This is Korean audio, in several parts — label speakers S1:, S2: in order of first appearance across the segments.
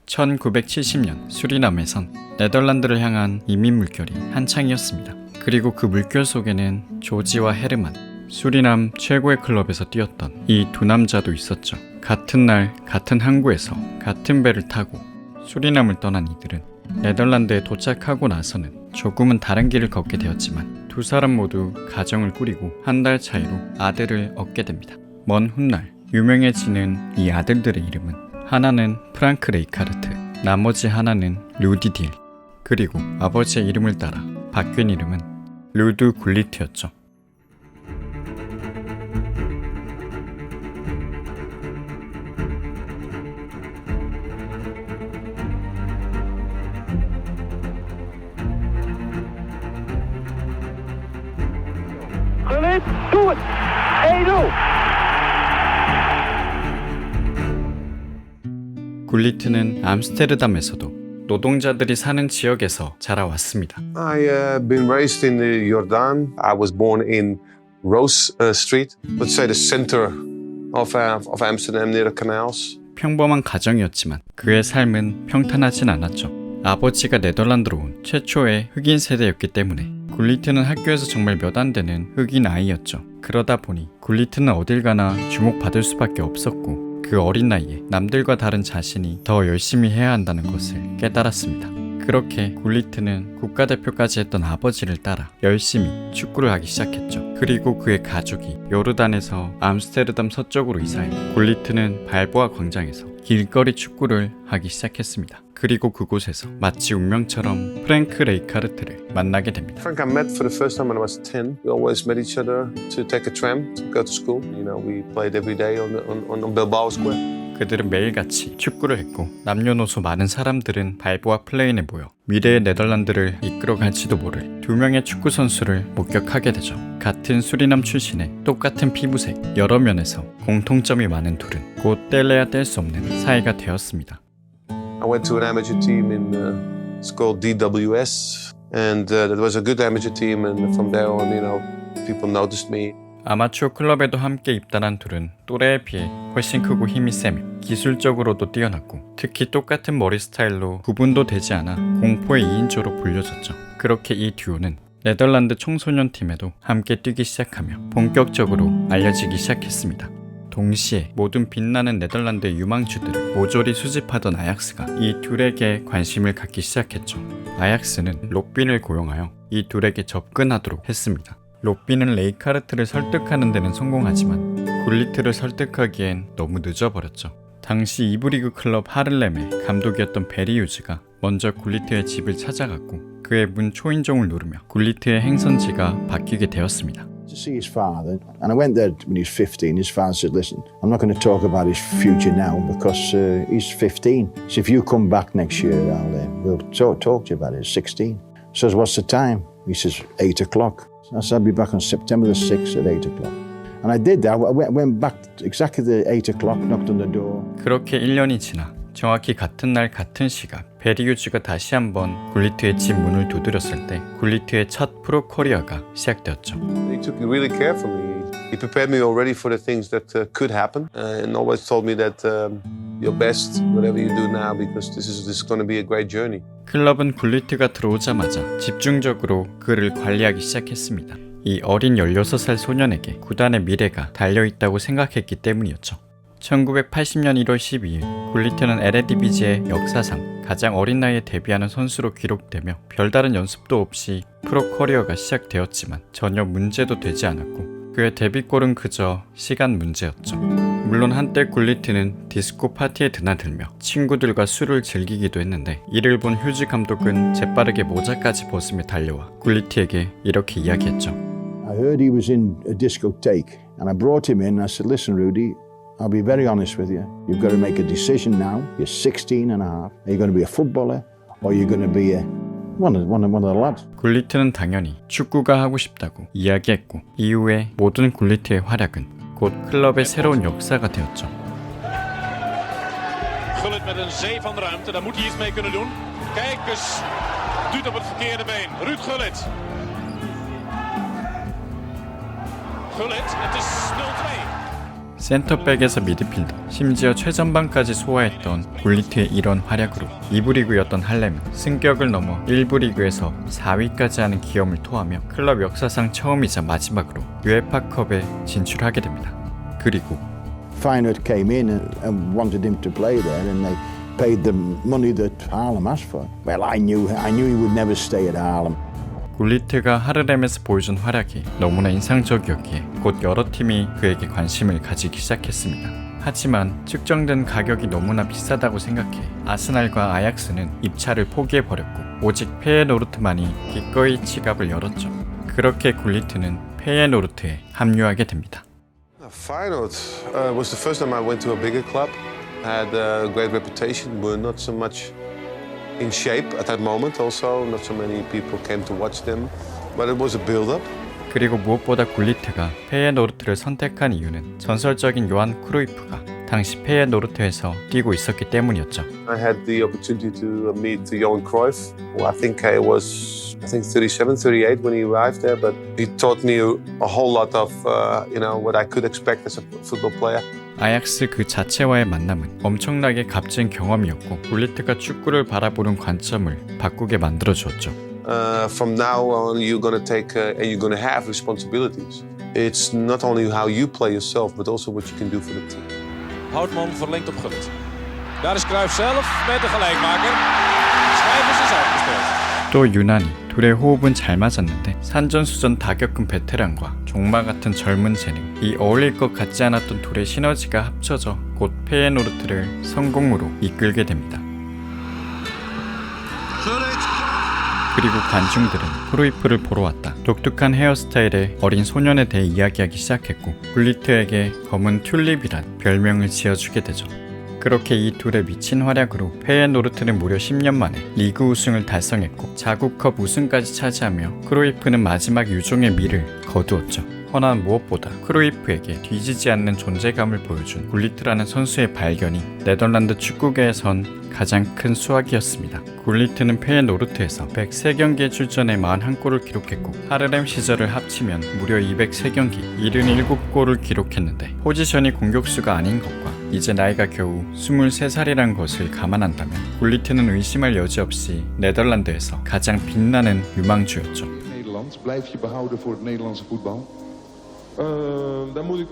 S1: 1970년 수리남에선 네덜란드를 향한 이민 물결이 한창이었습니다. 그리고 그 물결 속에는 조지와 헤르만, 수리남 최고의 클럽에서 뛰었던 이 두 남자도 있었죠. 같은 날 같은 항구에서 같은 배를 타고 수리남을 떠난 이들은 네덜란드에 도착하고 나서는 조금은 다른 길을 걷게 되었지만 두 사람 모두 가정을 꾸리고 한 달 차이로 아들을 얻게 됩니다. 먼 훗날 유명해지는 이 아들들의 이름은 하나는 프랑크 레이카르트, 나머지 하나는 루디 딜, 그리고 아버지의 이름을 따라 바뀐 이름은 루드 굴리트였죠. 굴리트는 암스테르담에서도 노동자들이 사는 지역에서 자라왔습니다.
S2: I've been raised in the Jordan. I was born in Rose Street, let's say the center of Amsterdam near the canals.
S1: 평범한 가정이었지만 그의 삶은 평탄하진 않았죠. 아버지가 네덜란드로 온 최초의 흑인 세대였기 때문에 굴리트는 학교에서 정말 몇 안 되는 흑인 아이였죠. 그러다 보니 굴리트는 어딜 가나 주목받을 수밖에 없었고 그 어린 나이에 남들과 다른 자신이 더 열심히 해야 한다는 것을 깨달았습니다. 그렇게 굴리트는 국가대표까지 했던 아버지를 따라 열심히 축구를 하기 시작했죠. 그리고 그의 가족이 요르단에서 암스테르담 서쪽으로 이사해 굴리트는 발보아 광장에서 길거리 축구를 하기 시작했습니다. 그리고 그곳에서 마치 운명처럼 프랭크 레이카르트를 만나게 됩니다.
S2: Frank I met for the first time when I was 10. We always met each other to take a tram to go to school. You know, we played every day on Bilbao Square.
S1: 그들은 매일같이 축구를 했고 남녀노소 많은 사람들은 발보아 플레인에 모여 미래의 네덜란드를 이끌어갈지도 모를 두 명의 축구 선수를 목격하게 되죠. 같은 수리남 출신의 똑같은 피부색, 여러 면에서 공통점이 많은 둘은 곧 뗄래야 뗄 수 없는 사이가 되었습니다.
S2: I went to an amateur team in it's called DWS, and that was a good amateur team. And from there on, you know, people noticed me.
S1: 아마추어 클럽에도 함께 입단한 둘은 또래에 비해 훨씬 크고 힘이 세며 기술적으로도 뛰어났고 특히 똑같은 머리 스타일로 구분도 되지 않아 공포의 2인조로 불려졌죠. 그렇게 이 듀오는 네덜란드 청소년 팀에도 함께 뛰기 시작하며 본격적으로 알려지기 시작했습니다. 동시에 모든 빛나는 네덜란드의 유망주들을 모조리 수집하던 아약스가 이 둘에게 관심을 갖기 시작했죠. 아약스는 롯빈을 고용하여 이 둘에게 접근하도록 했습니다. 롯빈은 레이카르트를 설득하는 데는 성공하지만 굴리트를 설득하기엔 너무 늦어버렸죠. 당시 2부 리그 클럽 하를렘의 감독이었던 베리 유즈가 먼저 굴리트의 집을 찾아갔고 그의 문 초인종을 누르며 굴리트의 행선지가 바뀌게 되었습니다.
S3: To see his father, and I went there when he was 15. His father said, "Listen, I'm not going to talk about his future now because he's 15. So if you come back next year, we'll talk to you about it." He's 16. Says, "What's the time?" He says, 8 o'clock. I said, "I'll be back on September the 6th at 8 o'clock." And I did that. I went back exactly at 8 o'clock, knocked on the door.
S1: 그렇게 1년이 지나 정확히 같은 날 같은 시간 베리 유즈가 다시 한번 굴리트의 집 문을 두드렸을 때 굴리트의 첫 프로 커리어가 시작되었죠.
S2: He took really care for me. He prepared me already for the things that could happen, and always told me that your best, whatever you do now, because this is going to be a great journey.
S1: 클럽은 굴리트가 들어오자마자 집중적으로 그를 관리하기 시작했습니다. 이 어린 16살 소년에게 구단의 미래가 달려있다고 생각했기 때문이었죠. 1980년 1월 12일 굴리트는 에레디비지의 역사상 가장 어린 나이에 데뷔하는 선수로 기록되며 별다른 연습도 없이 프로 커리어가 시작되었지만 전혀 문제도 되지 않았고 그의 데뷔골은 그저 시간 문제였죠. 물론 한때 굴리트는 디스코 파티에 드나들며 친구들과 술을 즐기기도 했는데 이를 본 휴지 감독은 재빠르게 모자까지 벗으며 달려와 굴리트에게 이렇게 이야기했죠.
S3: I heard he was in a discotheque, and I brought him in. And I said, "Listen, Rudy, I'll be very honest with you. You've got to make a decision now. You're 16 and a half. Are you going to be a footballer, or are you going to be one of the lads?" 굴리트는
S1: 당연히 축구가 하고 싶다고 이야기했고 이후에 모든 굴리트의 활약은 곧 클럽의 새로운 역사가 되었죠.
S4: Gullit met een zee van ruimte, daar moet hij iets mee kunnen doen. Kijk eens, doet op het verkeerde been. Ruud Gullit. Gullit, het is 0-2.
S1: 센터백에서 미드필더, 심지어 최전방까지 소화했던 굴리트의 이런 활약으로 2부 리그였던 할렘은 승격을 넘어 1부 리그에서 4위까지 하는 기염을 토하며 클럽 역사상 처음이자 마지막으로 UEFA컵에 진출하게 됩니다. 그리고
S3: Feyenoord came in and wanted him to play there, and they paid the money that Haarlem asked for. Well, I knew he would never stay at Haarlem.
S1: 굴리트가 하르렘에서 보여준 활약이 너무나 인상적이었기에 곧 여러 팀이 그에게 관심을 가지기 시작했습니다. 하지만 측정된 가격이 너무나 비싸다고 생각해 아스날과 아약스는 입찰을 포기해버렸고 오직 페예노르트만이 기꺼이 지갑을 열었죠. 그렇게 굴리트는 페예노르트에 합류하게 됩니다.
S2: Feyenoord was the first time I went to a bigger club. Had a great reputation. Were not so much in shape at that moment. Also, not so many people came to watch them. But it was a build-up.
S1: 그리고 무엇보다 굴리트가 페예노르트를 선택한 이유는 전설적인 요한 크루이프가 당시 페예노르트에서 뛰고 있었기 때문이었죠.
S2: I had the opportunity to meet Johan Cruyff, who I think 37, 38 when he arrived there. But he taught me a whole lot of, what I could expect as a football player.
S1: 아약스 그 자체와의 만남은 엄청나게 값진 경험이었고 굴리트가 축구를 바라보는 관점을 바꾸게 만들어 주었죠.
S2: From now on, you're going to take and you're going to have responsibilities. It's not only how you play yourself, but also what you can do for the team.
S4: Houtman verlengt op Gullit. Daar is Cruijff zelf met de gelijkmaker. Schrijvers is uitgespeeld.
S1: 또 유난히 둘의 호흡은 잘 맞았는데 산전수전 다 겪은 베테랑과 종마 같은 젊은 재능이 어울릴 것 같지 않았던 둘의 시너지가 합쳐져 곧 페예노르트를 성공으로 이끌게 됩니다. 그리고 관중들은 크루이프를 보러 왔다. 독특한 헤어스타일의 어린 소년에 대해 이야기하기 시작했고 굴리트에게 검은 튤립이란 별명을 지어주게 되죠. 그렇게 이 둘의 미친 활약으로 페예노르트는 무려 10년 만에 리그 우승을 달성했고 자국컵 우승까지 차지하며 크루이프는 마지막 유종의 미를 거두었죠. 허나 무엇보다 크루이프에게 뒤지지 않는 존재감을 보여준 굴리트라는 선수의 발견이 네덜란드 축구계에선 가장 큰 수확이었습니다. 굴리트는 페예노르트에서 103경기에 출전해 41골을 기록했고 하르렘 시절을 합치면 무려 203경기 77골을 기록했는데 포지션이 공격수가 아닌 것과 이제 나이가 겨우 23살이란 것을 감안한다면 굴리트는 의심할 여지 없이 네덜란드에서 가장 빛나는 유망주였죠.
S5: Nederland, blijf je behouden voor het Nederlandse voetbal?
S6: Daar moet ik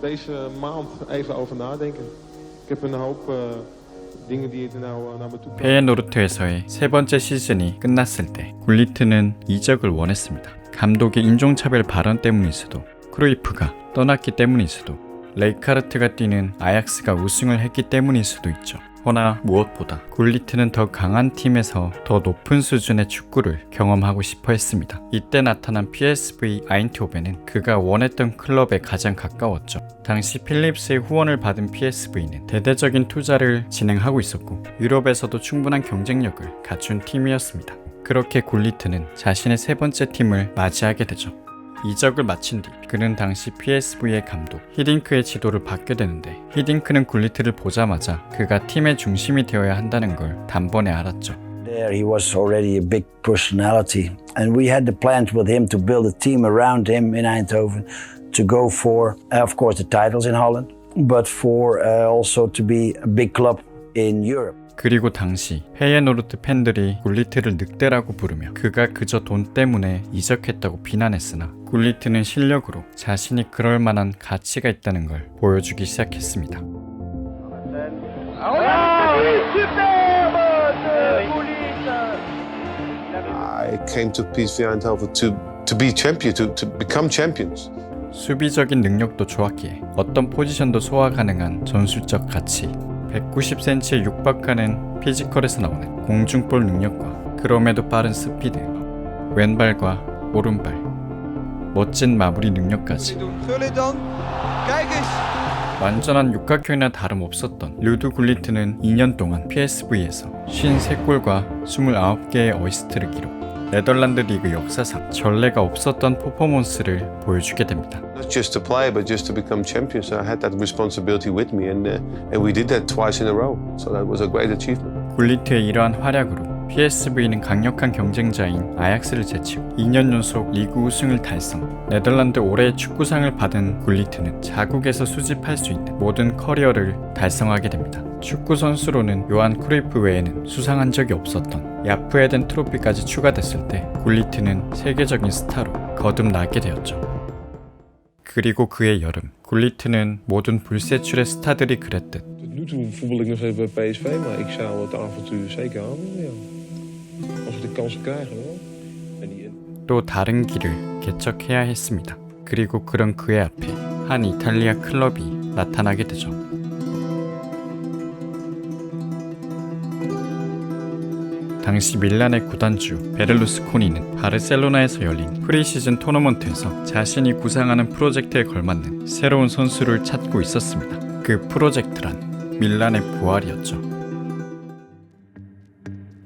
S6: deze maand even over nadenken. Ik heb een hoop dingen die er nou naar me toe komen.
S1: 페예노르트에서의 세 번째 시즌이 끝났을 때 굴리트는 이적을 원했습니다. 감독의 인종차별 발언 때문일 수도, 크루이프가 떠났기 때문일 수도, 레이카르트가 뛰는 아약스가 우승을 했기 때문일 수도 있죠. 허나 무엇보다 굴리트는 더 강한 팀에서 더 높은 수준의 축구를 경험하고 싶어 했습니다. 이때 나타난 PSV 아인트호벤은 그가 원했던 클럽에 가장 가까웠죠. 당시 필립스의 후원을 받은 PSV는 대대적인 투자를 진행하고 있었고 유럽에서도 충분한 경쟁력을 갖춘 팀이었습니다. 그렇게 굴리트는 자신의 세 번째 팀을 맞이하게 되죠. 이적을 마친 뒤 그는 당시 PSV의 감독 히딩크의 지도를 받게 되는데 히딩크는 굴리트를 보자마자 그가 팀의 중심이 되어야 한다는 걸 단번에 알았죠.
S7: There he was already a big personality and we had the plans with him to build a team around him in Eindhoven to go for of course the titles in Holland but for also to be a big club in Europe.
S1: 그리고 당시 페예노르트 팬들이 굴리트를 늑대라고 부르며 그가 그저 돈 때문에 이적했다고 비난했으나 굴리트는 실력으로 자신이 그럴 만한 가치가 있다는 걸 보여주기 시작했습니다.
S2: I came to PSV Eindhoven to be champion, to become champions.
S1: 수비적인 능력도 좋았기에 어떤 포지션도 소화 가능한 전술적 가치 190cm에 육박하는 피지컬에서 나오는 공중볼 능력과 그럼에도 빠른 스피드, 왼발과 오른발, 멋진 마무리 능력까지 완전한 육각형이나 다름없었던 르두 굴리트는 2년 동안 PSV에서 53골과 29개의 어시스트를 기록 네덜란드 리그 역사상 전례가 없었던 퍼포먼스를 보여주게 됩니다.
S2: Not just to play, but just to become champions. I had that responsibility with me, and we did that twice in a row. So that was a great achievement.
S1: 굴리트의 이러한 활약으로 PSV는 강력한 경쟁자인 아약스를 제치고 2년 연속 리그 우승을 달성. 네덜란드 올해의 축구상을 받은 굴리트는 자국에서 수집할 수 있는 모든 커리어를 달성하게 됩니다. 축구 선수로는 요한 크루이프 외에는 수상한 적이 없었던 야프에덴 트로피까지 추가됐을 때 굴리트는 세계적인 스타로 거듭나게 되었죠. 그리고 그의 여름, 굴리트는 모든 불세출의 스타들이 그랬듯
S6: Tot nu toe voetbal ik nog steeds bij PSV, maar ik zou het avontuur zeker aannemen, ja. Als we de kansen krijgen wel. En die...
S1: 또 다른 길을 개척해야 했습니다. 그리고 그런 그의 앞에 한 이탈리아 클럽이 나타나게 되죠. 당시 밀란의 구단주 베를루스코니는 바르셀로나에서 열린 프리시즌 토너먼트에서 자신이 구상하는 프로젝트에 걸맞는 새로운 선수를 찾고 있었습니다. 그 프로젝트란 밀란의 부활이었죠.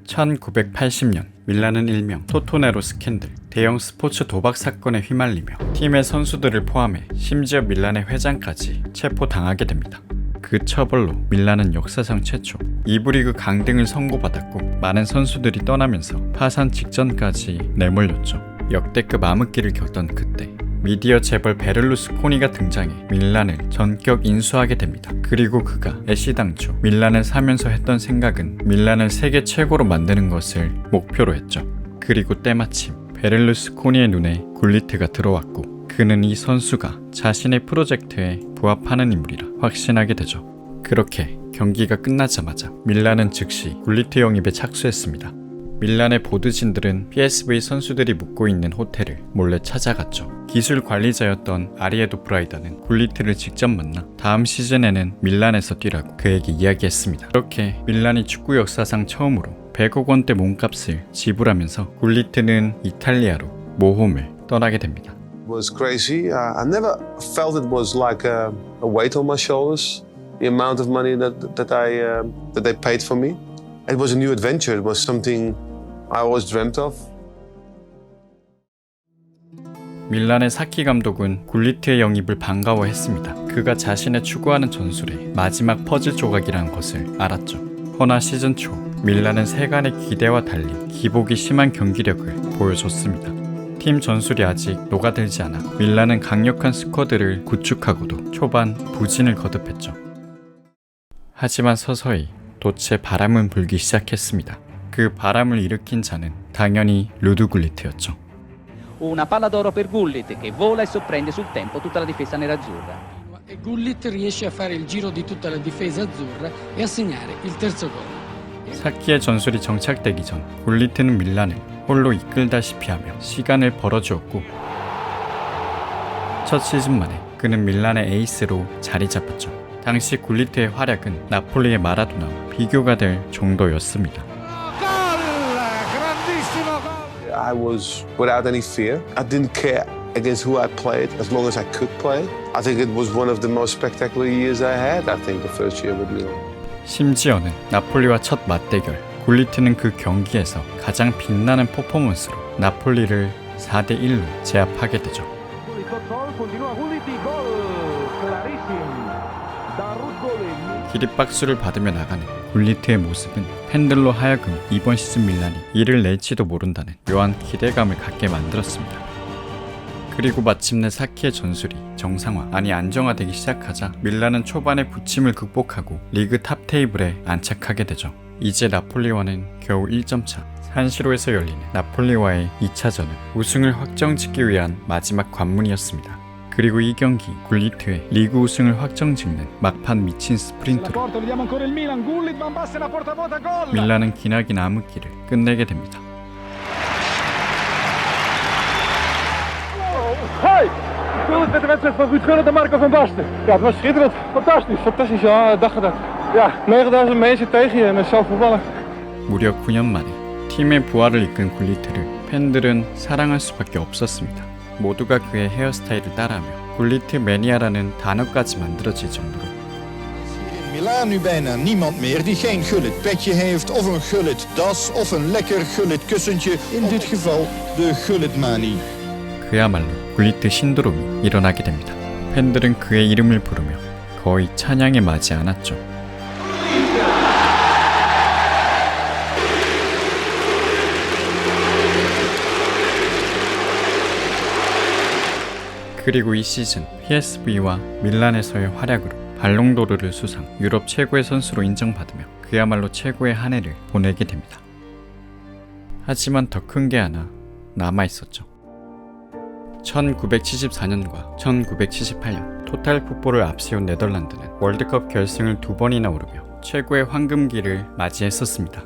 S1: 1980년 밀란은 일명 토토네로 스캔들, 대형 스포츠 도박 사건에 휘말리며 팀의 선수들을 포함해 심지어 밀란의 회장까지 체포당하게 됩니다. 그 처벌로 밀란은 역사상 최초 2부 리그 강등을 선고받았고 많은 선수들이 떠나면서 파산 직전까지 내몰렸죠. 역대급 암흑기를 겪던 그때 미디어 재벌 베를루스코니가 등장해 밀란을 전격 인수하게 됩니다. 그리고 그가 애시당초 밀란을 사면서 했던 생각은 밀란을 세계 최고로 만드는 것을 목표로 했죠. 그리고 때마침 베를루스코니의 눈에 굴리트가 들어왔고 그는 이 선수가 자신의 프로젝트에 부합하는 인물이라 확신하게 되죠. 그렇게 경기가 끝나자마자 밀란은 즉시 굴리트 영입에 착수했습니다. 밀란의 보드진들은 PSV 선수들이 묵고 있는 호텔을 몰래 찾아갔죠. 기술 관리자였던 아리에도 브라이다는 굴리트를 직접 만나 다음 시즌에는 밀란에서 뛰라고 그에게 이야기했습니다. 그렇게 밀란이 축구 역사상 처음으로 100억 원대 몸값을 지불하면서 굴리트는 이탈리아로 모험을 떠나게 됩니다.
S2: It was crazy. I never felt it was like a weight on my shoulders. The amount of money that they paid for me. It was a new adventure. It was something I always dreamt of.
S1: 밀란의 사키 감독은 굴리트의 영입을 반가워했습니다. 그가 자신의 추구하는 전술의 마지막 퍼즐 조각이라는 것을 알았죠. 허나 시즌 초 밀란은 세간의 기대와 달리 기복이 심한 경기력을 보여줬습니다. 팀 전술이 아직 녹아들지 않아 밀란은 강력한 스쿼드를 구축하고도 초반 부진을 거듭했죠. 하지만 서서히 돛에 바람은 불기 시작했습니다. 그 바람을 일으킨 자는 당연히 루드 굴리트였죠.
S8: Una palla d'oro per Gullit che vola e sorprende sul tempo tutta la difesa nerazzurra.
S9: E Gullit riesce a fare il giro di tutta la difesa azzurra e a segnare il terzo gol.
S1: 사키의 전술이 정착되기 전 굴리트는 밀란을 홀로 이끌다시피 하며 시간을 벌어주었고 첫 시즌 만에 그는 밀란의 에이스로 자리 잡았죠. 당시 굴리트의 활약은 나폴리의 마라도나와 비교가 될 정도였습니다.
S2: I was without any fear. I didn't care against who I played as long as I could play. I think it was one of the most spectacular years I had. I think the first year with Milan.
S1: 심지어는 나폴리와 첫 맞대결, 굴리트는 그 경기에서 가장 빛나는 퍼포먼스로 나폴리를 4대1로 제압하게 되죠. 기립박수를 받으며 나가는 굴리트의 모습은 팬들로 하여금 이번 시즌 밀란이 이를 낼지도 모른다는 묘한 기대감을 갖게 만들었습니다. 그리고 마침내 사키의 전술이 정상화, 아니 안정화되기 시작하자 밀란은 초반의 부침을 극복하고 리그 탑 테이블에 안착하게 되죠. 이제 나폴리와는 겨우 1점 차. 산시로에서 열리는 나폴리와의 2차전은 우승을 확정짓기 위한 마지막 관문이었습니다. 그리고 이 경기 굴리트의 리그 우승을 확정짓는 막판 미친 스프린트로 밀란은 기나긴 암흑기를 끝내게 됩니다.
S6: Hey! Gullit met de wedstrijd van Ruud Gullit en Marco van Basten. Ja, het was schitterend. Fantastisch. Fantastisch, ja, dag gedaan. Ja, 9000 mensen tegen je en zelf voetballen.
S1: 무려 9년 만에 팀의 부활을 이끈 굴리트를 팬들은 사랑할 수밖에 없었습니다. 모두가 그의 헤어스타일을 따라하며 굴리트 매니아라는 단어까지 만들어질 정도로
S10: In Milaan nu bijna niemand meer die geen Gullit petje heeft of een Gullit das of een lekker Gullit kussentje. In dit geval de Gullit-manie.
S1: 그야말로 굴리트 신드롬이 일어나게 됩니다. 팬들은 그의 이름을 부르며 거의 찬양에 맞지 않았죠. 그리고 이 시즌 PSV와 밀란에서의 활약으로 발롱도르를 수상, 유럽 최고의 선수로 인정받으며 그야말로 최고의 한 해를 보내게 됩니다. 하지만 더 큰 게 하나 남아있었죠. 1974년과 1978년 토탈 풋볼을 앞세운 네덜란드는 월드컵 결승을 2번이나 오르며 최고의 황금기를 맞이했었습니다.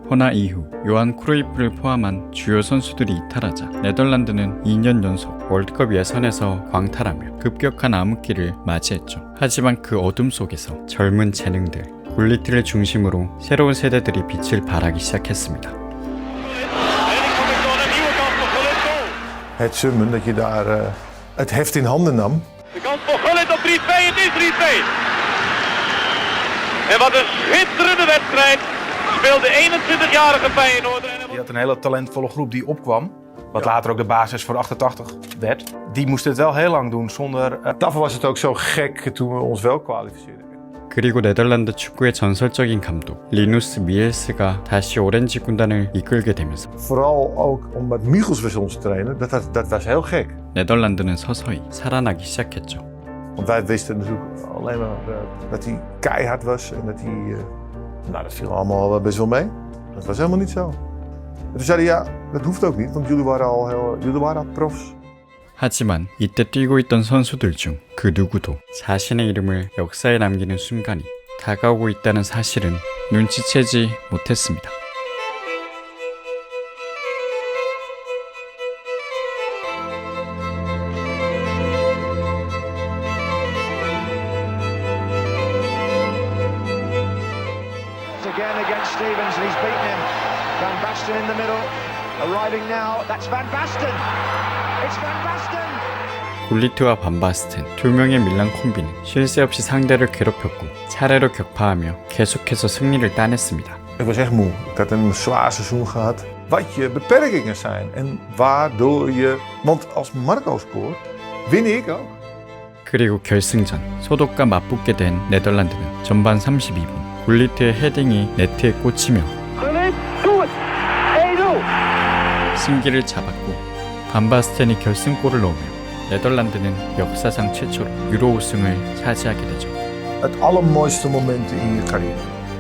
S1: 허나 이후 요한 크루이프를 포함한 주요 선수들이 이탈하자 네덜란드는 2년 연속 월드컵 예선에서 광탈하며 급격한 암흑기를 맞이했죠. 하지만 그 어둠 속에서 젊은 재능들, 굴리트를 중심으로 새로운 세대들이 빛을 발하기 시작했습니다.
S10: Het summen dat je daar het heft in handen nam.
S4: De kans voor Gullit op 3-2, het is 3-2. En wat een schitterende wedstrijd speelt de 21-jarige Feyenoorder.
S11: Je had een hele talentvolle groep die opkwam. Wat later ook de basis voor 88 werd. Die moest het wel heel lang doen zonder...
S10: Daarvoor was het ook zo gek toen we ons wel kwalificeerden.
S1: 그리고 네덜란드 축구의 전설적인 감독 리누스 미엘스가 다시 오렌지 군단을 이끌게 되면서
S10: Vooral ook omdat Michels was onze trainer. Dat was heel gek.
S1: 네덜란드는 서서히 살아나기 시작했죠.
S10: Want wij wisten natuurlijk alleen maar dat hij keihard was. En dat hij... nou, dat viel allemaal best wel mee. Dat was helemaal niet zo. En toen zeiden ja, dat hoeft ook niet. Want jullie waren al profs.
S1: 하지만 이때 뛰고 있던 선수들 중 그 누구도 자신의 이름을 역사에 남기는 순간이 다가오고 있다는 사실은 눈치채지 못했습니다.
S12: Again against Stevens, and he's beaten him. Van Basten in the middle, arriving now. That's Van Basten. It's Van Basten.
S1: 굴리트와 반바스텐 두 명의 밀란 콤비는 쉴 새 없이 상대를 괴롭혔고 차례로 격파하며 계속해서 승리를 따냈습니다.
S10: Ik was echt moe. Ik had een zwaar seizoen gehad. Wat je beperkingen zijn en waardoor je... Want als Marco scoort, win ik ook.
S1: 그리고 결승전 소독과 맞붙게 된 네덜란드는 전반 32분 굴리트의 헤딩이 네트에 꽂히며 승기를 잡았고 반바스텐이 결승골을 넣으며 네덜란드는 역사상 최초로 유로 우승을 차지하게 되죠.
S10: Het allermooiste moment in je carrière.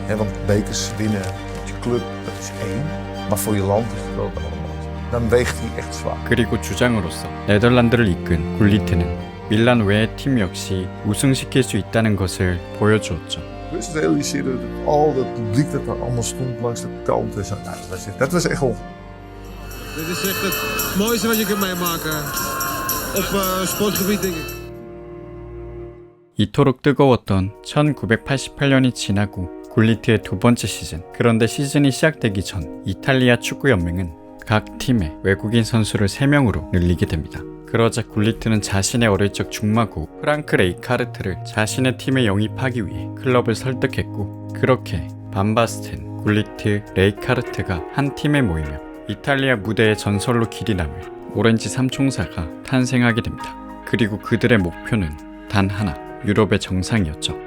S10: Want bekers winnen met je club, dat is één. Maar voor je land is het wel het allermooiste. Dan weegt hij echt zwaar.
S1: 그리고 주장으로서 네덜란드를 이끈 굴리트는 밀란 외의 팀 역시 우승시킬 수 있다는 것을 보여주었죠.
S10: Dus realiseerde dat al dat publiek dat er allemaal stond langs de kant en zo. Nou, dat was echt wel.
S6: Dit is echt het mooiste wat je kunt meemaken op sportgebied, denk ik.
S1: 이토록 뜨거웠던 1988년이 지나고 굴리트의 두 번째 시즌. 그런데 시즌이 시작되기 전 이탈리아 축구연맹은 각 팀에 외국인 선수를 3명으로 늘리게 됩니다. 그러자 굴리트는 자신의 어릴 적 중마고 프랑크 레이카르트를 자신의 팀에 영입하기 위해 클럽을 설득했고 그렇게 반바스텐, 굴리트, 레이카르트가 한 팀에 모이며 이탈리아 무대의 전설로 길이 남을 오렌지 삼총사가 탄생하게 됩니다. 그리고 그들의 목표는 단 하나, 유럽의 정상이었죠.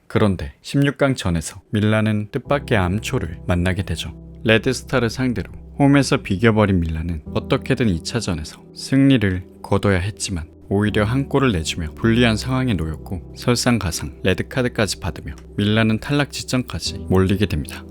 S1: 그런데 16강 전에서 밀란은 뜻밖의 암초를 만나게 되죠. 레드스타를 상대로 홈에서 비겨버린 밀란은 어떻게든 2차전에서 승리를 거둬야 했지만 오히려 한 골을 내주며 불리한 상황에 놓였고 설상가상 레드카드까지 받으며 밀란은 탈락 직전까지 몰리게 됩니다.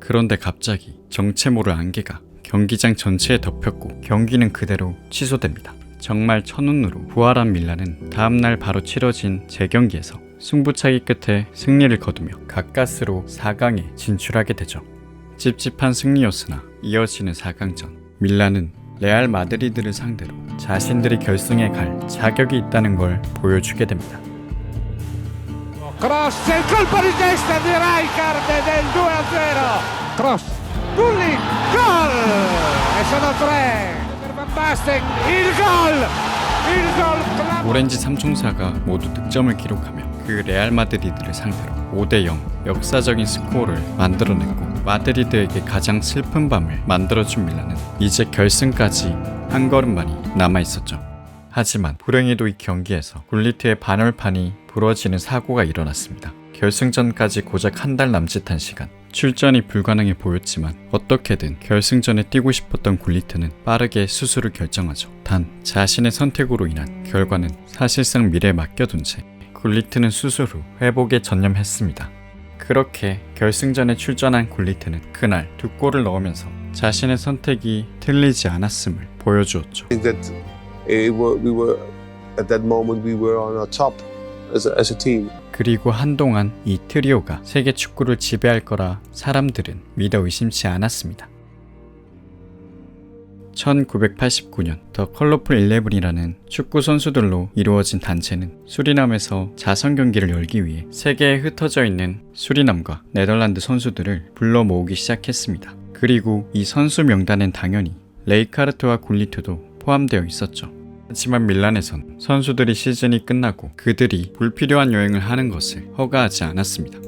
S1: 그런데 갑자기 정체 모를 안개가 경기장 전체에 덮였고 경기는 그대로 취소됩니다. 정말 천운으로 부활한 밀란은 다음날 바로 치러진 재경기에서 승부차기 끝에 승리를 거두며 가까스로 4강에 진출하게 되죠. 찝찝한 승리였으나 이어지는 4강전 밀란은 레알 마드리드를 상대로 자신들이 결승에 갈 자격이 있다는 걸 보여주게 됩니다.
S12: Cross, il colpo di testa di Rijkaard del 2-0. Cross, Gullit, gol! E sono 3 per Van Basten, il gol!
S1: 오렌지 삼총사가 모두 득점을 기록하며 그 레알 마드리드를 상대로 5대0 역사적인 스코어를 만들어냈고 마드리드에게 가장 슬픈 밤을 만들어준 밀란은 이제 결승까지 한 걸음만이 남아있었죠. 하지만 불행히도 이 경기에서 굴리트의 반월판이 부러지는 사고가 일어났습니다. 결승전까지 고작 한 달 남짓한 시간 출전이 불가능해 보였지만 어떻게든 결승전에 뛰고 싶었던 굴리트는 빠르게 수술을 결정하죠. 단 자신의 선택으로 인한 결과는 사실상 미래에 맡겨둔 채 굴리트는 수술 후 회복에 전념했습니다. 그렇게 결승전에 출전한 굴리트는 그날 2골을 넣으면서 자신의 선택이 틀리지 않았음을 보여주었죠.
S2: I think that we were at that moment we were on our top as a team.
S1: 그리고 한동안 이 트리오가 세계 축구를 지배할 거라 사람들은 믿어 의심치 않았습니다. 1989년 더 컬러풀 11이라는 축구 선수들로 이루어진 단체는 수리남에서 자선 경기를 열기 위해 세계에 흩어져 있는 수리남과 네덜란드 선수들을 불러 모으기 시작했습니다. 그리고 이 선수 명단엔 당연히 레이카르트와 굴리트도 포함되어 있었죠. 하지만 밀란에선 선수들이 시즌이 끝나고 그들이 불필요한 여행을 하는 것을 허가하지 않았습니다.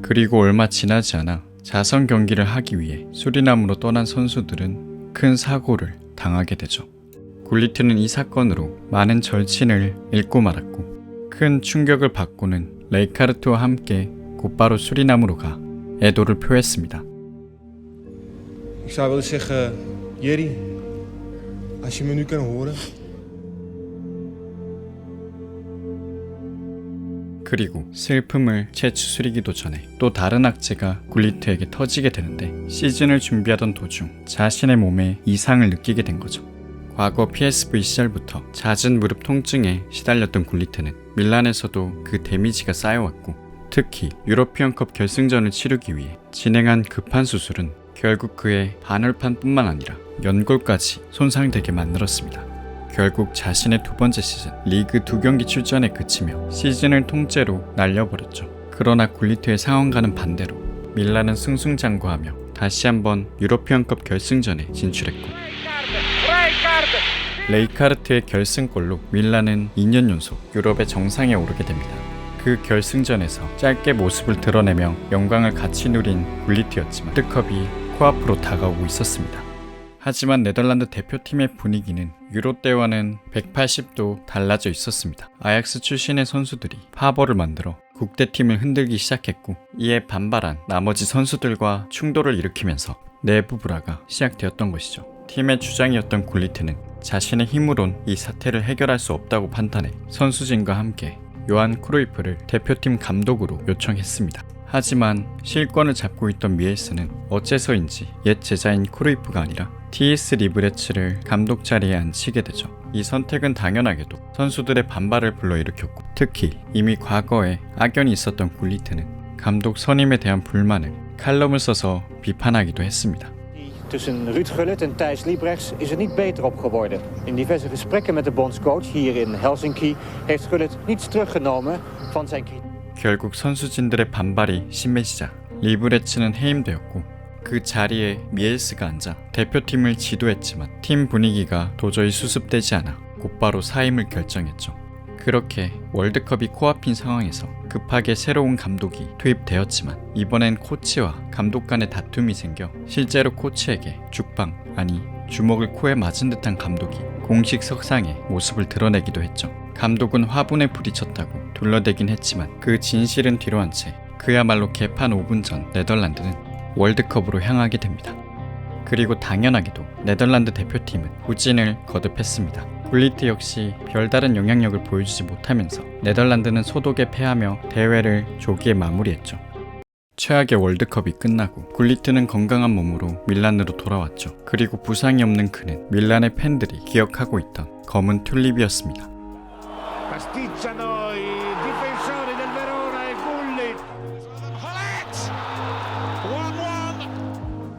S1: 그리고 얼마 지나지 않아 자선 경기를 하기 위해 수리남으로 떠난 선수들은 큰 사고를 당하게 되죠. 굴리트는 이 사건으로 많은 절친을 잃고 말았고 큰 충격을 받고는 레이카르트와 함께 곧바로 수리남으로 가 애도를 표했습니다.
S6: Ik zou willen zeggen, Jerry, als je me nu kan horen.
S1: 그리고 슬픔을 채 추스리기도 전에 또 다른 악재가 굴리트에게 터지게 되는데 시즌을 준비하던 도중 자신의 몸에 이상을 느끼게 된 거죠. 과거 PSV 시절부터 잦은 무릎 통증에 시달렸던 굴리트는 밀란에서도 그 데미지가 쌓여왔고 특히 유러피언컵 결승전을 치르기 위해 진행한 급한 수술은 결국 그의 반월판뿐만 아니라 연골까지 손상되게 만들었습니다. 결국 자신의 2번째 시즌 리그 2경기 출전에 그치며 시즌을 통째로 날려버렸죠. 그러나 굴리트의 상황과는 반대로 밀란은 승승장구하며 다시 한번 유러피언컵 결승전에 진출했고 레이카르트의 결승골로 밀란은 2년 연속 유럽의 정상에 오르게 됩니다. 그 결승전에서 짧게 모습을 드러내며 영광을 같이 누린 굴리트였지만 월드컵이 코앞으로 다가오고 있었습니다. 하지만 네덜란드 대표팀의 분위기는 유로 때와는 180도 달라져 있었습니다. 아약스 출신의 선수들이 파벌을 만들어 국대팀을 흔들기 시작했고 이에 반발한 나머지 선수들과 충돌을 일으키면서 내부 불화가 시작되었던 것이죠. 팀의 주장이었던 굴리트는 자신의 힘으론 이 사태를 해결할 수 없다고 판단해 선수진과 함께 요한 크루이프를 대표팀 감독으로 요청했습니다. 하지만 실권을 잡고 있던 미엘스는 어째서인지 옛 제자인 크루이프가 아니라 TS 리브레츠를 감독 자리에 앉히게 되죠. 이 선택은 당연하게도 선수들의 반발을 불러일으켰고 특히 이미 과거에 악연이 있었던 굴리트는 감독 선임에 대한 불만을 칼럼을 써서 비판하기도 했습니다.
S13: Tussen Ruud Gullit en Thijs Liebrechts is het niet beter op geworden. In diverse gesprekken met de bondscoach hier in Helsinki heeft Gullit niets teruggenomen van zijn kritiek.
S1: 결국 선수진들의 반발이 심해지자 리브레츠는 해임되었고 그 자리에 미엘스가 앉아 대표팀을 지도했지만 팀 분위기가 도저히 수습되지 않아 곧바로 사임을 결정했죠. 그렇게 월드컵이 코앞인 상황에서 급하게 새로운 감독이 투입되었지만 이번엔 코치와 감독 간의 다툼이 생겨 실제로 코치에게 죽방 아니 주먹을 코에 맞은 듯한 감독이 공식 석상에 모습을 드러내기도 했죠. 감독은 화분에 부딪혔다고 둘러대긴 했지만 그 진실은 뒤로한 채 그야말로 개판 5분 전 네덜란드는 월드컵으로 향하게 됩니다. 그리고 당연하게도 네덜란드 대표팀은 부진을 거듭했습니다. 굴리트 역시 별다른 영향력을 보여주지 못하면서 네덜란드는 소독에 패하며 대회를 조기에 마무리했죠. 최악의 월드컵이 끝나고 굴리트는 건강한 몸으로 밀란으로 돌아왔죠. 그리고 부상이 없는 그는 밀란의 팬들이 기억하고 있던 검은 튤립이었습니다.
S12: Pasticciano i difensori del Verona e Gullit.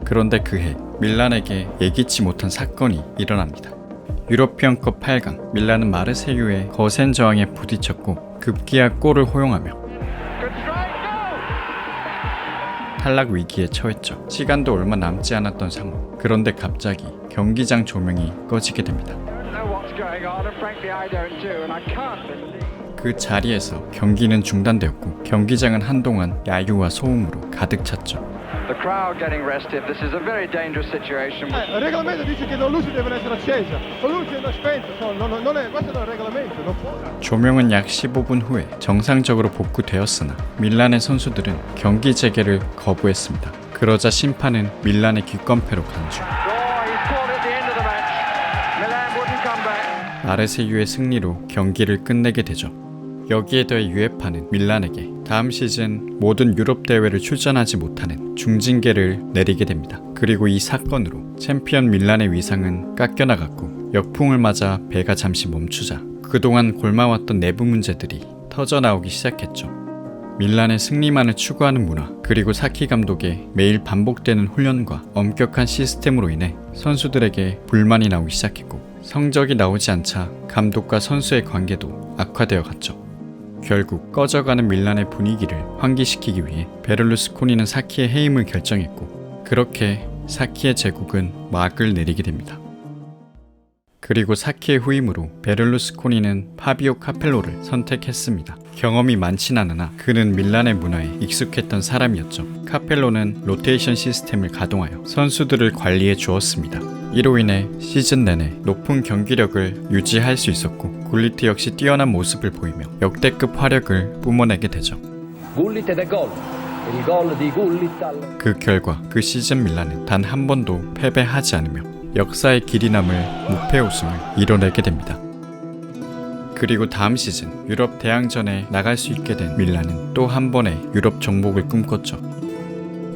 S1: 그런데 그해 밀란에게 예기치 못한 사건이 일어납니다. 유러피언컵 8강 밀란은 마르세유의 거센 저항에 부딪혔고 급기야 골을 허용하며 탈락 위기에 처했죠. 시간도 얼마 남지 않았던 상황. 그런데 갑자기 경기장 조명이 꺼지게 됩니다. 그 자리에서 경기는 중단되었고 경기장은 한동안 야유와 소음으로 가득 찼죠.
S14: The crowd getting restive. This is a very dangerous situation.
S6: Il regolamento dice che le luci devono essere accese. Le luci sono spente, non è, questo è il regolamento, non può.
S1: 조명은 약 15분 후에 정상적으로 복구되었으나 밀란의 선수들은 경기 재개를 거부했습니다. 그러자 심판은 밀란의 귓검패로 간주. 마르세유의 승리로 경기를 끝내게 되죠. 여기에 더해 UEFA는 밀란에게 다음 시즌 모든 유럽 대회를 출전하지 못하는 중징계를 내리게 됩니다. 그리고 이 사건으로 챔피언 밀란의 위상은 깎여나갔고 역풍을 맞아 배가 잠시 멈추자 그동안 골마왔던 내부 문제들이 터져나오기 시작했죠. 밀란의 승리만을 추구하는 문화, 그리고 사키 감독의 매일 반복되는 훈련과 엄격한 시스템으로 인해 선수들에게 불만이 나오기 시작했고 성적이 나오지 않자 감독과 선수의 관계도 악화되어 갔죠. 결국 꺼져가는 밀란의 분위기를 환기시키기 위해 베를루스코니는 사키의 해임을 결정했고 그렇게 사키의 제국은 막을 내리게 됩니다. 그리고 사키의 후임으로 베를루스코니는 파비오 카펠로를 선택했습니다. 경험이 많진 않으나 그는 밀란의 문화에 익숙했던 사람이었죠. 카펠로는 로테이션 시스템을 가동하여 선수들을 관리해 주었습니다. 이로 인해 시즌 내내 높은 경기력을 유지할 수 있었고 굴리트 역시 뛰어난 모습을 보이며 역대급 화력을 뿜어내게 되죠. 그 결과 그 시즌 밀란은 단 한 번도 패배하지 않으며 역사의 길이 남을 무패 우승을 이뤄내게 됩니다. 그리고 다음 시즌 유럽 대항전에 나갈 수 있게 된 밀란은 또 한 번의 유럽 정복을 꿈꿨죠.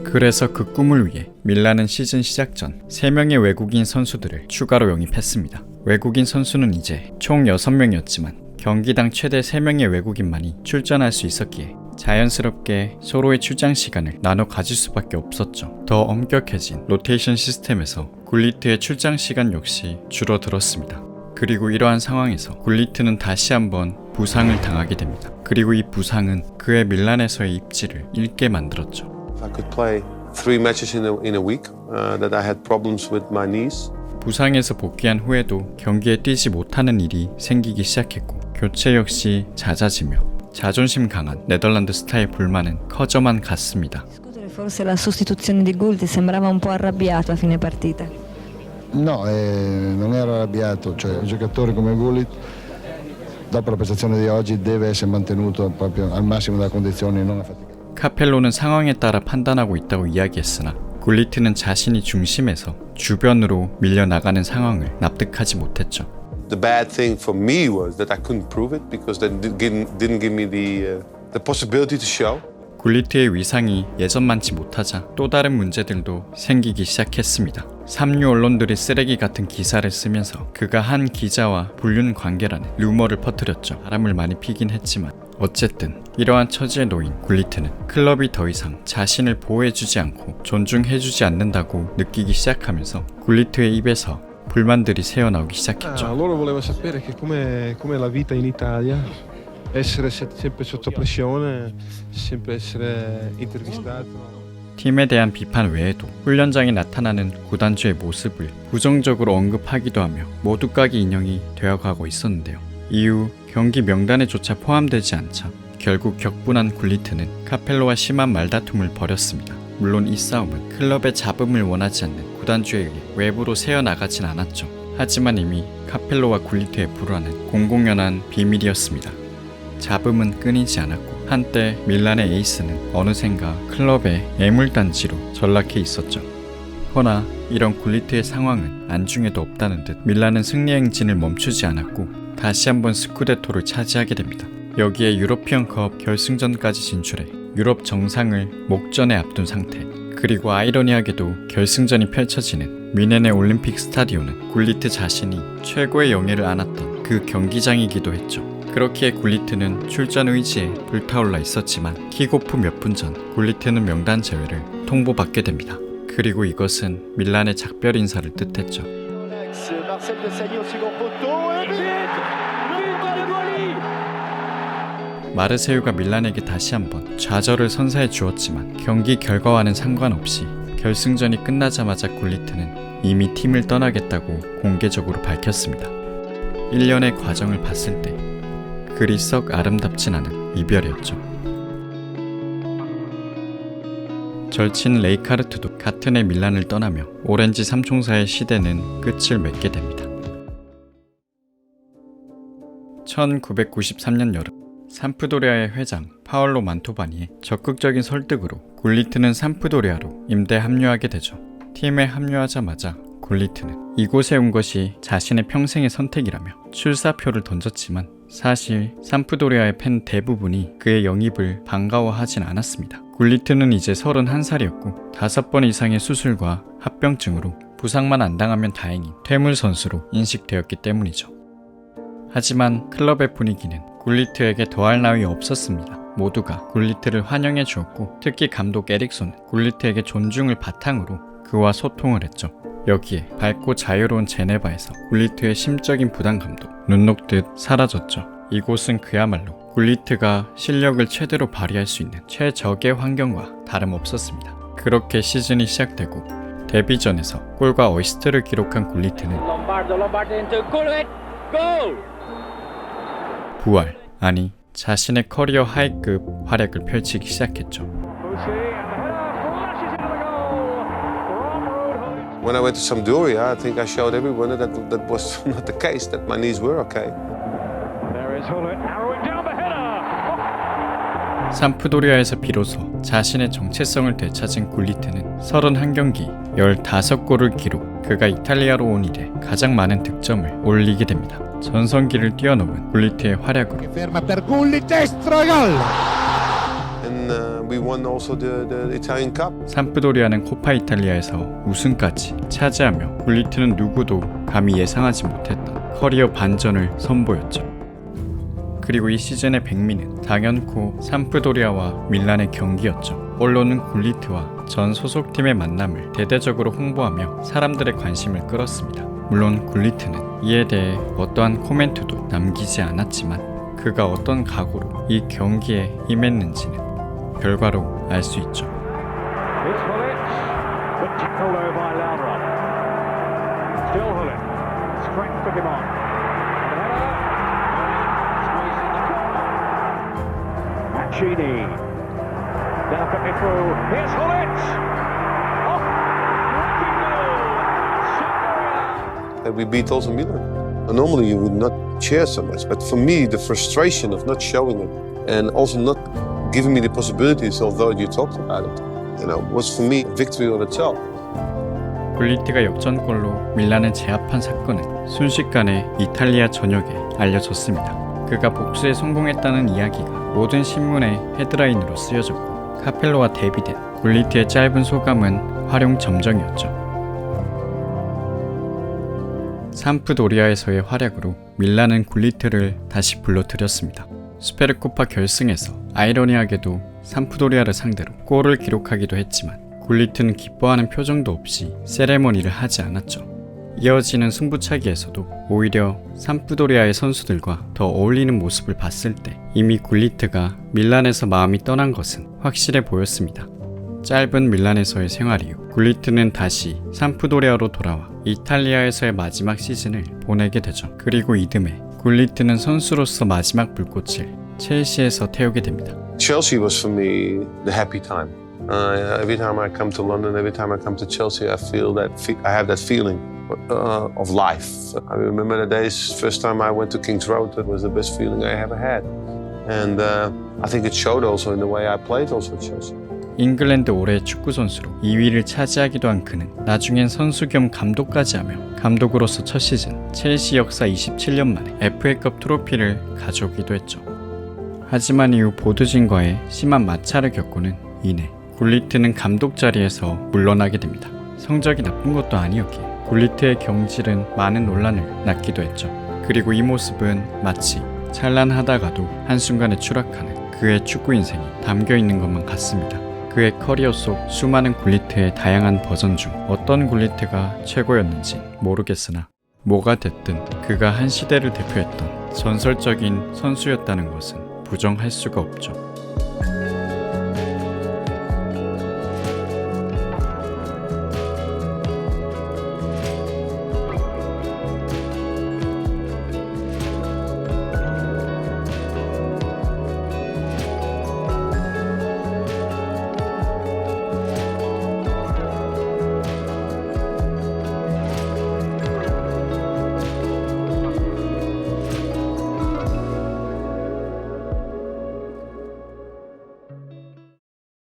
S1: 그래서 그 꿈을 위해 밀란은 시즌 시작 전 3명의 외국인 선수들을 추가로 영입했습니다. 외국인 선수는 이제 총 6명이었지만 경기당 최대 3명의 외국인만이 출전할 수 있었기에 자연스럽게 서로의 출장 시간을 나눠 가질 수밖에 없었죠. 더 엄격해진 로테이션 시스템에서 굴리트의 출장 시간 역시 줄어들었습니다. 그리고 이러한 상황에서 굴리트는 다시 한번 부상을 당하게 됩니다. 그리고 이 부상은 그의 밀란에서의 입지를 잃게 만들었죠.
S2: I could play 3 matches in a week. That I had problems with my knees.
S1: 부상에서 복귀한 후에도 경기에 뛰지 못하는 일이 생기기 시작했고 교체 역시 잦아지며 자존심 강한 네덜란드 스타의 불만은 커져만 갔습니다.
S15: Forse la sostituzione di Gullit sembrava un po' arrabbiato a fine partita.
S16: No, non ero arrabbiato, cioè un giocatore come Gullit dopo la prestazione di oggi deve essere mantenuto proprio al massimo della condizione, non affaticato.
S1: 카펠로는 상황에 따라 판단하고 있다고 이야기했으나 굴리트는 자신이 중심에서 주변으로 밀려나가는 상황을 납득하지 못했죠.
S2: The bad thing for me was that I couldn't prove it because they didn't give me the possibility to show.
S1: 굴리트의 위상이 예전만치 못하자 또 다른 문제들도 생기기 시작했습니다. 삼류 언론들이 쓰레기 같은 기사를 쓰면서 그가 한 기자와 불륜 관계라는 루머를 퍼뜨렸죠. 바람을 많이 피긴 했지만 어쨌든 이러한 처지에 놓인 굴리트는 클럽이 더 이상 자신을 보호해주지 않고 존중해주지 않는다고 느끼기 시작하면서 굴리트의 입에서 불만들이 새어나오기 시작했죠.
S6: Loro volevano sapere che com'è la vita in Italia, essere sempre sotto pressione, sempre essere intervistato.
S1: 팀에 대한 비판 외에도 훈련장에 나타나는 구단주의 모습을 부정적으로 언급하기도 하며 모두까기 인형이 되어가고 있었는데요. 이후 경기 명단에조차 포함되지 않자 결국 격분한 굴리트는 카펠로와 심한 말다툼을 벌였습니다. 물론 이 싸움은 클럽의 잡음을 원하지 않는 구단주에 의해 외부로 새어나가진 않았죠. 하지만 이미 카펠로와 굴리트의 불화는 공공연한 비밀이었습니다. 잡음은 끊이지 않았고 한때 밀란의 에이스는 어느샌가 클럽의 애물단지로 전락해 있었죠. 허나 이런 굴리트의 상황은 안중에도 없다는 듯 밀란은 승리 행진을 멈추지 않았고 다시 한번 스쿠데토를 차지하게 됩니다. 여기에 유러피언컵 결승전까지 진출해 유럽 정상을 목전에 앞둔 상태. 그리고 아이러니하게도 결승전이 펼쳐지는 뮌헨의 올림픽 스타디온은 굴리트 자신이 최고의 영예를 안았던 그 경기장이기도 했죠. 그렇기에 굴리트는 출전 의지에 불타올라 있었지만 킥오프 몇 분 전 굴리트는 명단 제외를 통보받게 됩니다. 그리고 이것은 밀란의 작별 인사를 뜻했죠. 마르세유가 밀란에게 다시 한번 좌절을 선사해 주었지만 경기 결과와는 상관없이 결승전이 끝나자마자 굴리트는 이미 팀을 떠나겠다고 공개적으로 밝혔습니다. 1년의 과정을 봤을 때 그리 썩 아름답진 않은 이별이었죠. 절친 레이카르트도 같은 해 밀란을 떠나며 오렌지 삼총사의 시대는 끝을 맺게 됩니다. 1993년 여름 삼프도리아의 회장 파올로 만토바니의 적극적인 설득으로 굴리트는 삼프도리아로 임대 합류하게 되죠. 팀에 합류하자마자 굴리트는 이곳에 온 것이 자신의 평생의 선택이라며 출사표를 던졌지만 사실 삼프도리아의 팬 대부분이 그의 영입을 반가워하진 않았습니다. 굴리트는 이제 31살이었고 5번 이상의 수술과 합병증으로 부상만 안 당하면 다행인 퇴물 선수로 인식되었기 때문이죠. 하지만 클럽의 분위기는 굴리트에게 더할 나위 없었습니다. 모두가 굴리트를 환영해 주었고 특히 감독 에릭손은 굴리트에게 존중을 바탕으로 그와 소통을 했죠. 여기에 밝고 자유로운 제네바에서 굴리트의 심적인 부담감도 눈 녹듯 사라졌죠. 이곳은 그야말로 굴리트가 실력을 최대로 발휘할 수 있는 최적의 환경과 다름없었습니다. 그렇게 시즌이 시작되고 데뷔전에서 골과 어시스트를 기록한 굴리트는 부활, 아니 자신의 커리어 하이급 활약을 펼치기 시작했죠.
S2: When I went to Sampdoria, I think I showed everyone that was not the case, that my knees were okay.
S1: 삼프도리아에서 비로소 자신의 정체성을 되찾은 굴리트는 31경기 15골을 기록, 그가 이탈리아로 온 이래 가장 많은 득점을 올리게 됩니다. 전성기를 뛰어넘은 굴리트의 활약으로
S2: And we won also the Italian Cup.
S1: 삼프도리아는 코파 이탈리아에서 우승까지 차지하며 굴리트는 누구도 감히 예상하지 못했던 커리어 반전을 선보였죠. 그리고 이 시즌의 백미는 당연코 삼프도리아와 밀란의 경기였죠. 언론은 굴리트와 전 소속팀의 만남을 대대적으로 홍보하며 사람들의 관심을 끌었습니다. 물론 굴리트는 이에 대해 어떠한 코멘트도 남기지 않았지만 그가 어떤 각오로 이 경기에 임했는지는 결과로 알 수 있죠.
S2: We beat also Milan. Normally you would not cheer so much, but for me the frustration of not showing it and also not giving me the possibilities, although you talked about it, was for me a victory on itself.
S1: 굴리트가 역전골로 밀란을 제압한 사건은 순식간에 이탈리아 전역에 알려졌습니다. 그가 복수에 성공했다는 이야기가 모든 신문의 헤드라인으로 쓰여졌고 카펠로와 데뷔된 굴리트의 짧은 소감은 활용점정이었죠. 삼프도리아에서의 활약으로 밀란은 굴리트를 다시 불러들였습니다. 수페르코파 결승에서 아이러니하게도 삼프도리아를 상대로 골을 기록하기도 했지만 굴리트는 기뻐하는 표정도 없이 세레머니를 하지 않았죠. 이어지는 승부차기에서도 오히려 삼프도리아의 선수들과 더 어울리는 모습을 봤을 때 이미 굴리트가 밀란에서 마음이 떠난 것은 확실해 보였습니다. 짧은 밀란에서의 생활 이후 굴리트는 다시 삼프도리아로 돌아와 이탈리아에서의 마지막 시즌을 보내게 되죠. 그리고 이듬해 굴리트는 선수로서 마지막 불꽃을 첼시에서 태우게 됩니다.
S2: Chelsea was for me the happy time. Every time I come to London, every time I come to Chelsea, I feel that I have that feeling of life. I remember the days, first time I went to King's Road, that was the best feeling I ever had. And I think it showed also in the way I played also at Chelsea.
S1: 잉글랜드 올해의 축구 선수로 2위를 차지하기도 한 그는 나중엔 선수 겸 감독까지 하며 감독으로서 첫 시즌 첼시 역사 27년 만에 FA컵 트로피를 가져오기도 했죠. 하지만 이후 보드진과의 심한 마찰을 겪고는 이내 굴리트는 감독 자리에서 물러나게 됩니다. 성적이 나쁜 것도 아니었기에 굴리트의 경질은 많은 논란을 낳기도 했죠. 그리고 이 모습은 마치 찬란하다가도 한순간에 추락하는 그의 축구 인생이 담겨있는 것만 같습니다. 그의 커리어 속 수많은 굴리트의 다양한 버전 중 어떤 굴리트가 최고였는지 모르겠으나 뭐가 됐든 그가 한 시대를 대표했던 전설적인 선수였다는 것은 부정할 수가 없죠.